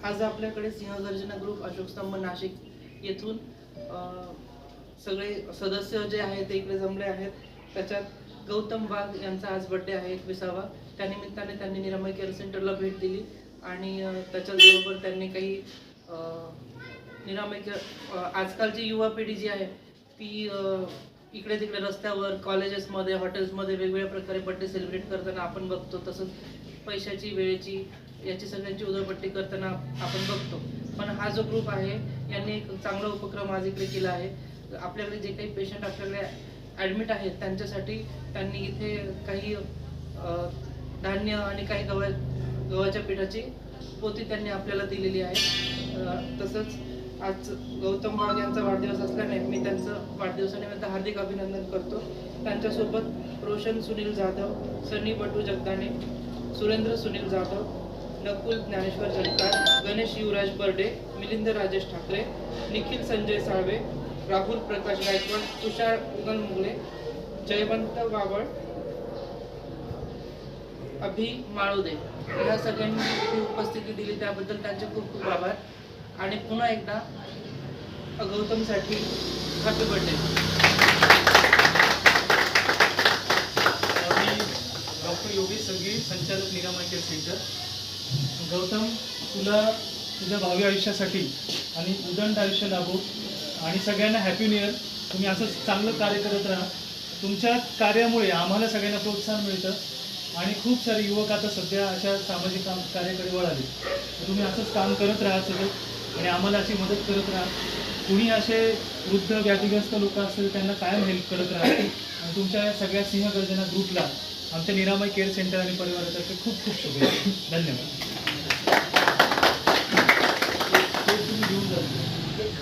आज आपल्याकडे सिंहगर्जना ग्रुप अशोक स्तंभ नाशिक येथून सगळे सदस्य जे आहेत ते इकडे जमले आहेत। त्याच्यात गौतम वाघ यांचा आज बर्थडे आहे 21वा। त्यानिमित्ताने त्यांनी निरामय केअर सेंटरला भेट दिली आणि त्याच्याबरोबर त्यांनी काही निरामय केअर आजकालची युवा पिढी जी आहे ती इकडे तिकडे रस्त्यावर कॉलेजेसमध्ये हॉटेल्समध्ये वेगवेगळ्या प्रकारे बर्थडे सेलिब्रेट करताना आपण बघतो। तसंच पैशाची वेळेची याची सगळ्यांची उधळपट्टी करताना आपण बघतो। पण हा जो ग्रुप आहे यांनी एक चांगला उपक्रम आज इकडे केला आहे। आपल्याकडे जे काही पेशंट आपल्याकडे ॲडमिट आहेत त्यांच्यासाठी त्यांनी इथे काही धान्य आणि काही गव्हाच्या पिठाची पोती त्यांनी आपल्याला दिलेली आहे। तसंच आज गौतम वाघ यांचा वाढदिवस असल्याने मी त्यांचं वाढदिवसानिमित्त हार्दिक अभिनंदन करतो। त्यांच्यासोबत रोशन सुनील जाधव, सनी बटू जगदाने, सुरेंद्र सुनील जाधव, नकुल ज्ञानेश्वर जगतार, गणेश युवराज बर्डे, मिलिंद राजेश ठाकरे, निखिल संजय साळवे, राहुल प्रकाश गायकवाड, तुषार उगल मुगले, जयवंत बाबळ, अभि माळोदे या सगळ्यांनी इथे उपस्थिती दिली त्याबद्दल त्यांचे खूप खूप आभार। आणि पुन्हा एकदा गौतमसाठी हॅपी बर्थडे। मी डॉक्टर योगेश संगी, संचालक निरामय केअर सेंटर। गौतम, तुला तुझ्या भावी आयुष्यासाठी आणि उदंड आयुष्य लाभो आणि सगळ्यांना हॅपी न्यू इयर। तुम्ही असंच चांगलं कार्य करत राहा। तुमच्या कार्यामुळे आम्हाला सगळ्यांना प्रोत्साहन मिळतं आणि खूप सारे युवक आता सध्या अशा सामाजिक कार्याकडे वळाले। तुम्ही असंच काम करत राहा सगळं आणि आम्हाला अशी मदत करत राहा। कुणी असे वृद्ध व्याधिग्रस्त लोक असतील त्यांना कायम हेल्प करत राहा आणि तुमच्या सगळ्या सिंहगर्जना ग्रुपला आमच्या निरामय केअर सेंटर आणि परिवारातर्फे खूप खूप शुभेच्छा। धन्यवाद। घेऊन जातो